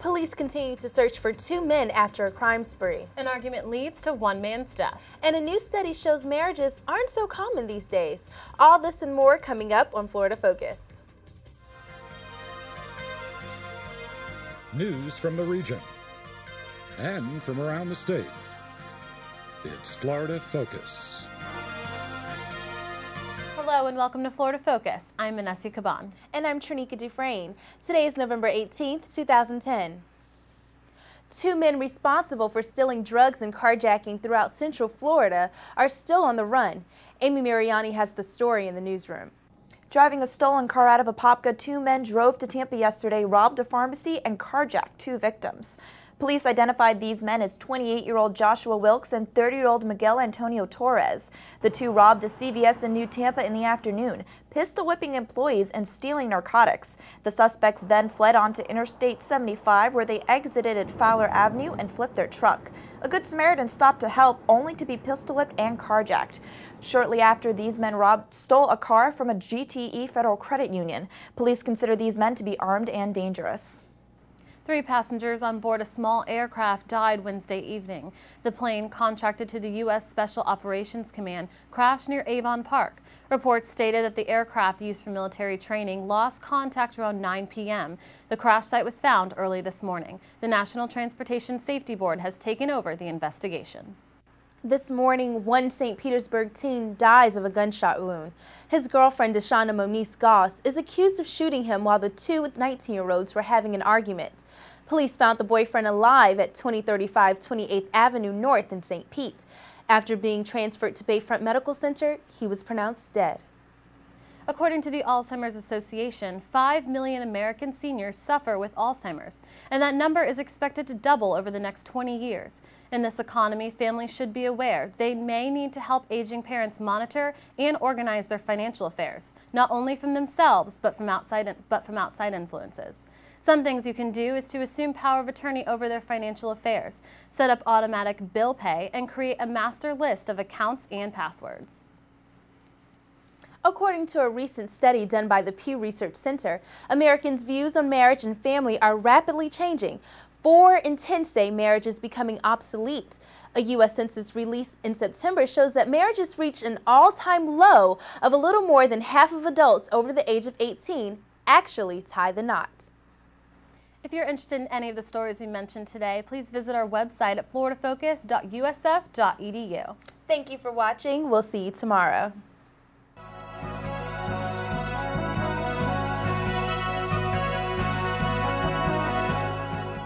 Police continue to search for 2 men after a crime spree. An argument leads to one man's death. And a new study shows marriages aren't so common these days. All this and more coming up on Florida Focus. News from the region and from around the state. It's Florida Focus. Hello and welcome to Florida Focus. I'm Anessy, Caban. And I'm Tranika Dufresne. Today is November 18th, 2010. 2 men responsible for stealing drugs and carjacking throughout Central Florida are still on the run. Amy Mariani has the story in the newsroom. Driving a stolen car out of a Popka, 2 men drove to Tampa yesterday, robbed a pharmacy, and carjacked 2 victims. Police identified these men as 28-year-old Joshua Wilkes and 30-year-old Miguel Antonio Torres. The 2 robbed a CVS in New Tampa in the afternoon, pistol whipping employees and stealing narcotics. The suspects then fled onto Interstate 75, where they exited at Fowler Avenue and flipped their truck. A Good Samaritan stopped to help, only to be pistol whipped and carjacked. Shortly after, these men stole a car from a GTE Federal Credit Union. Police consider these men to be armed and dangerous. 3 passengers on board a small aircraft died Wednesday evening. The plane, contracted to the U.S. Special Operations Command, crashed near Avon Park. Reports stated that the aircraft used for military training lost contact around 9 p.m. The crash site was found early this morning. The National Transportation Safety Board has taken over the investigation. This morning, one St. Petersburg teen dies of a gunshot wound. His girlfriend, Deshauna Moniz Goss, is accused of shooting him while the 2 19-year-olds were having an argument. Police found the boyfriend alive at 2035 28th Avenue North in St. Pete. After being transferred to Bayfront Medical Center, he was pronounced dead. According to the Alzheimer's Association, 5 million American seniors suffer with Alzheimer's, and that number is expected to double over the next 20 years. In this economy, families should be aware they may need to help aging parents monitor and organize their financial affairs, not only from themselves, but from outside influences. Some things you can do is to assume power of attorney over their financial affairs, set up automatic bill pay, and create a master list of accounts and passwords. According to a recent study done by the Pew Research Center, Americans' views on marriage and family are rapidly changing. 4 in 10 say marriage is becoming obsolete. A U.S. Census release in September shows that marriages reached an all-time low of a little more than half of adults over the age of 18 actually tie the knot. If you're interested in any of the stories we mentioned today, please visit our website at floridafocus.usf.edu. Thank you for watching. We'll see you tomorrow.